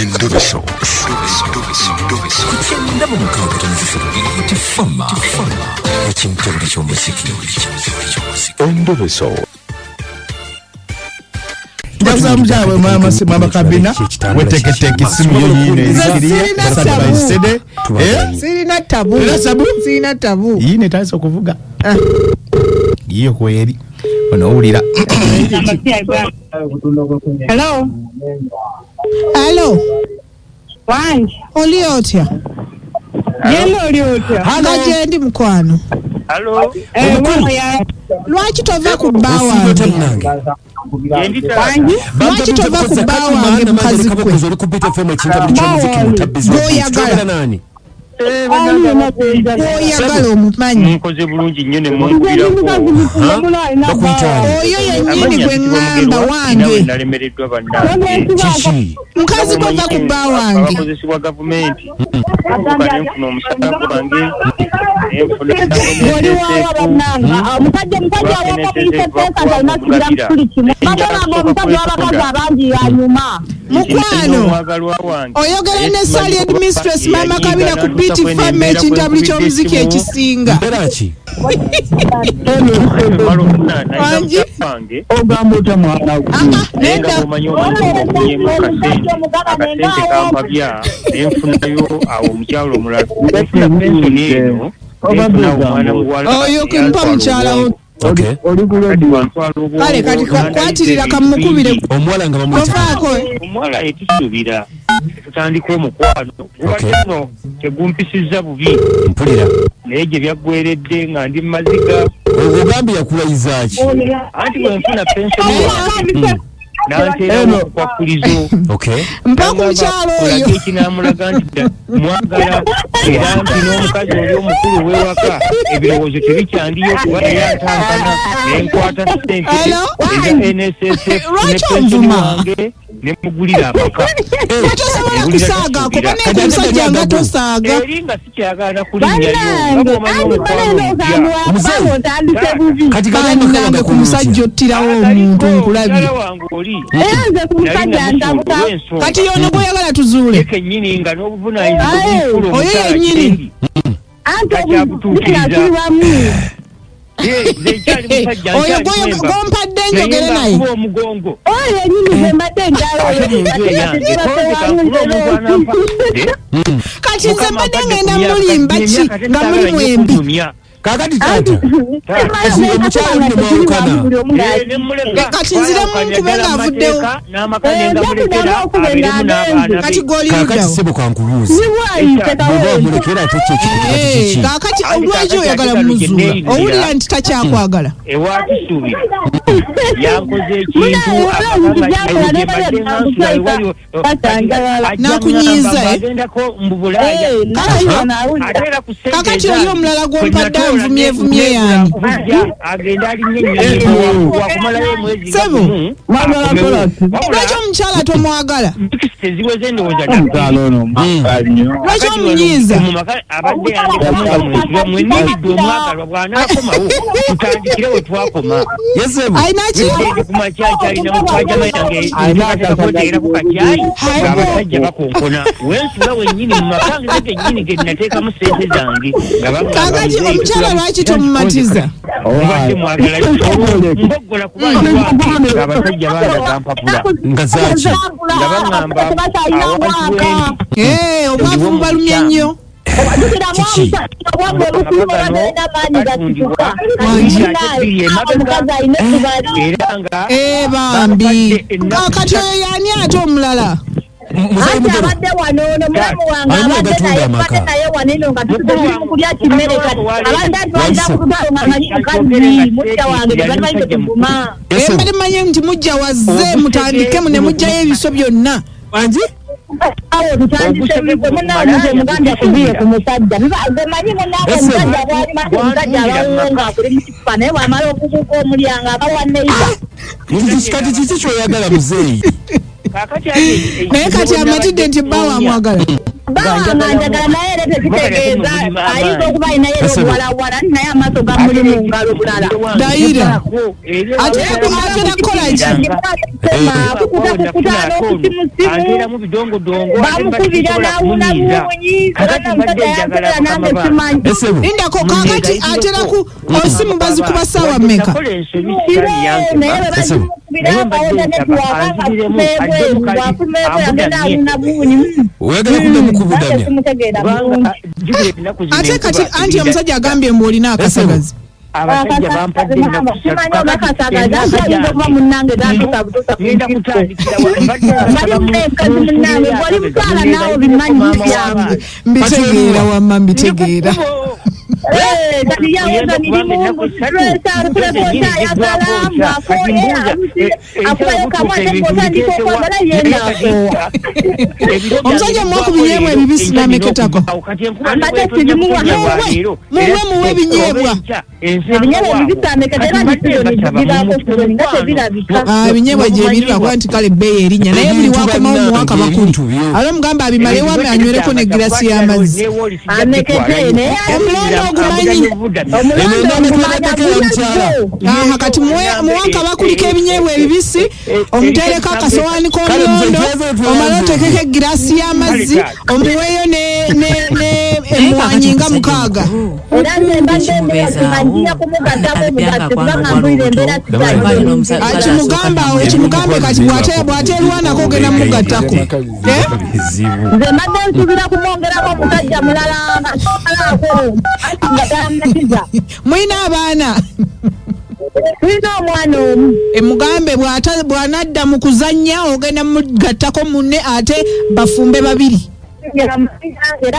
Endobeso. Kutenda mu mukaaga tonzifuna tifama. Ekintu eky'omuziki. Endobeso. Ndazamjawe mama kabina weteketeke simu yoyine sirina tabu yine taso kuvuga iyo kweli onaulira. Hello Wanji oliotya Jembe oliotya ngajendi mukwano. Mwana ya Lwaki tova ku bba wange? Lwaki tova ku bba wange mukazi gwe? Gw'oyagala omumanyi oyo yennyini gwe ŋŋamba wange mukazi gwe ova ku bba wange. Mukwano oyogera ne Sally Headmistress Mama Kabira ku Beat FM ekintabuli ky'omuziki ekisinga. ogamba otya mwana oyo kimpa mukyala wo. Okay. Kale kati kwatirira kamukubire omuwala nga bamuyita omuwala etusubira tutandika omukwano gwatino tegumpisiza bubi mpulira naye gye byaggweredde nga ndi maziga ogambye yakulayizaaki anti bwenfuna pensioni nanteerawo okukwakulizo mpa ku mukyalo oyo ekinamulaga nti mwagala era nti n'omukazi oli omukulu w'ewaka ebirowoozo tebikyandiyo kuba eyantantana nenkwata sente eza NSSF ne pensioni wange nemugulira amaka tosobola kusaaga kuba ne ku musajja nga tosaaga eri nga sikyagala kulinnyayo kati bannange ku musajja ottirawo omuntu nkulabye kati yono gw'oyagala tuzuule kennyini nga n'obuvunanyizibwa oyo yennyini oyo gompadde njogere naye omugongo oyo yennyini mbadde kati nze mbadde ngenda mulimba ki nga muli mwembi kakati tata omukyalo nno mwawukana kati nzire munkube ng'avuddewo kati kakati sebo kankuluuzi oba omulekera ate kyekiki kakati lwaki oyagala muzuula owulira nti takyakwagala ewakisuubira yankoze ekintu nakunyiiza agendako mbubulaya kakati oli omulala gw'ompadde anvumyevumye yani agenda alinnyo wakumalayo omwezi sebo lwaki omukyala tomwagala teziweze endowooza lwaki omunyiiza abadde yandikamunga mwenibidde omwagalwa bw'anaakomawo tutandikire we twakoma alina ki kumakyakyalina mukwajama yange kwotegerako kakyayi ng'abasajja bakonkona wensula wennyini mu makange ze gennyini ge nateekamu sente zange kakati omukyala lwaki tomumatiza obadde mwagala mboggola kubanjwa ng'abasajja baalaga mpapula nga zaaki nga baŋŋamba awantu wendi obwavu bubalumye nnyo bambi kati oyo yani ate omulala abadde wano ono mulamu wange abadde naye waneno nga tukulya kimmere kati abadde atwalira kutonga manyi mukazi mujja wange tebamanyi tetuguma mbadde manye nti mujja wazze mutandikemu ne mujjayo ebiso byonna wangi awo tutandise munanze muganda kubiye ku musajja manyi munange omusajja abwalima omusajja abawonga akuli mukifupa naye wamala okubuuka omulyango abawa neiba kati kiki kyoyagala muzeeyi naye kati amatidde nti bba wamwagala njagala naye lete kitegeeza ayinza okuba alina yero obuwalawala naye amaaso gamuli mu ngalo bulala Daira ate nakola ki kukutana okutimusimu bamukubira nawuna bunyi omusajja yakolera nange simanyi indako kakati atera ku osimu bazikuba sawa mmeka naye bebazimukubira bawona netwaka wakumebwe agenda awuna bunyi oyagala kudda mukubudamya ate kati anti omusajja agambye mbu olina akasagazi abasajja bampadde mbitegeera wamma mbitegeera omusajja mwakubinyeebwa ebibisi nameketako muwe binyeebwa ebinyeebwa gyebirira kuba nti kale ebbeeyi erinnya naye buli wakomawo muwaka bakuli ate mugamba abimalewo anywereko ne girasi y'amazzi omulondo ogumanyi kati muwaka bakuliko ebinyeebwa ebibisi omutereko akasowaani k'omulondo omala otekeko egirasi y'amazzi omuweeyo emwanyi nga 6 ekimugambe kati bw'ateerwanako ogenda mugattako nze madde nsubira kumwongerako omusajja mulala mulina abaana tulina omwana omu emugambe bw'anadda mu kuzannya ogenda mugattako munne ate bafumbe babiri era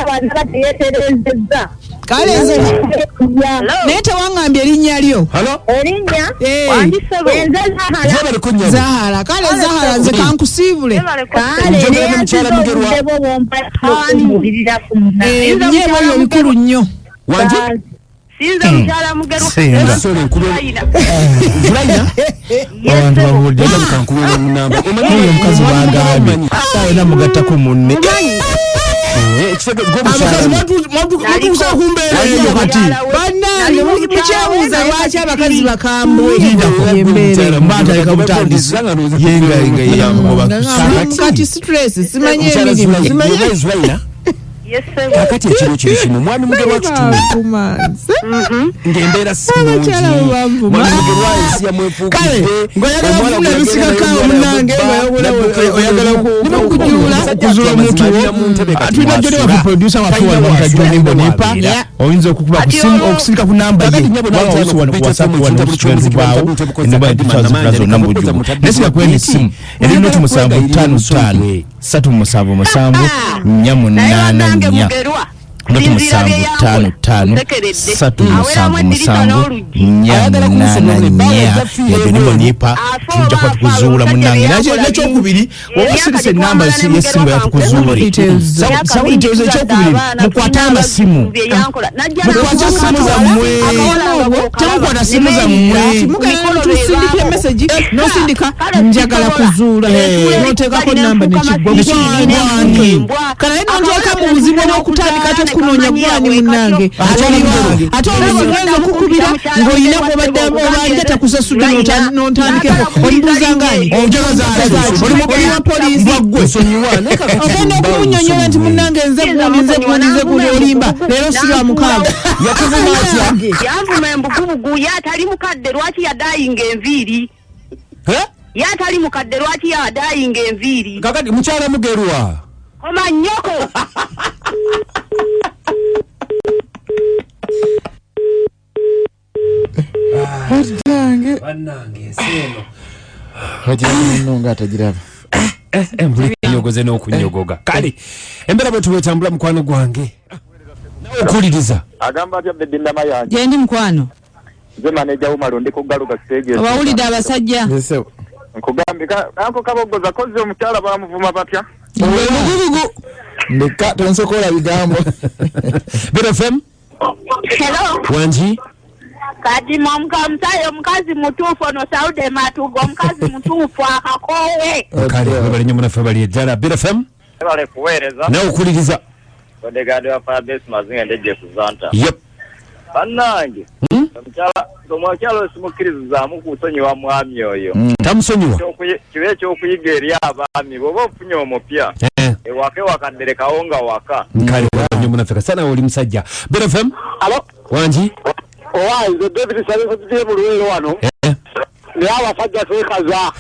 bana bateyeterezezza kale nze naye tewangambye erinnya lyo erinnya enze Zahara kale Zahara nze kankusiibule ebinyeebwa ebyo bikulu nnyo Sinza mchala mugeru abantu babulira kankuwera munamba omanyi omukazi bagambye na mugattako munne matuusa kumbeera eyo kati bannange mukyabuuza lwaki abakazi bakambwe mbataleka butandisi yenga yeyangoba kati stress simanye emirimu simanye kakati ekiro kiri kimu mwami mugerwa kitundu ng'embeera simulungi mwami mugerwa ensi yamwefuukidde ngoyagala kufuna ebisigakawo munange oyagala okujuula omuntu tulina jjone wafe producer waffe wano mutajjoni mbonipa oyinza okukuba okusirika ku namba ye waba olusi wano ku whatsapp wano mukikyenzibwawo enamba yetukyazifula zonna mu bujjuvu nesiga kwena essimu eri noti 755 377 488 Noti 755 yadde nimbonipa tujja kuba tukuzuula munange nekyokubiri wobusirise enamba yesimu yatukuzuule sabuliteezo ekyokubiri mukwate amasimu mukwate simu zammwe temukwata simu zammwe tusindika emesagi nosindika njagala kuzuula noteekako namba nekigwa gwani kanaye nonteeka mu buzibu n'okutandika tekunoonya gwani munnange ate olwezi okukubira ng'olina gwobadde obanja takusasudde nontandikeko olibuuza ngani oliwa poliisi ogenda okumunyonyola nti munnange nze gundi olimba leero sirwa 6 yanvuma embugubugu yatali mukadde lwaki yadayinga enviiri yatali mukadde lwaki yadayinga enviiri kakati mukyala mugerwa koma nnyoko bannange seno hajinonga atajiraba embuli nyogoze n'okunyogoga kale embeera bwe tubetambula mukwano gwange nawe okuliriza agamba atya bedinda mayanja gyendi mukwano nze maneja wumalonde ku galuga stage obawulidde abasajja nkugambye kanko kabogoza koze omukyala baramuvuma batya obugubugu ndeka tonsokola bigambo BFM hello wanji kati mwamukamusayo omukazi mutuufu ono Saude Matugo omukazi mutuufu akakowe kale bali nnyo munaffe bali ejjala BFM bale kuweereza nawe okuliriza Odegado ya Fabes mazinga ndeje kuzanta. Yep. Bannange. Omukyalo simukirizamu kusonyiwa mwami oyo. Tamusonyiwa. Kibe ky'okuyiga eri abaami bw'oba ofunye omupya. Ewaka ewakadderekawo nga waka. Kale wanyu munafika sana oli musajja. BFM. Alo. Wanji. Owa nze David Saleh tugiye mu Luweero wano. Ne abasajja twekaza.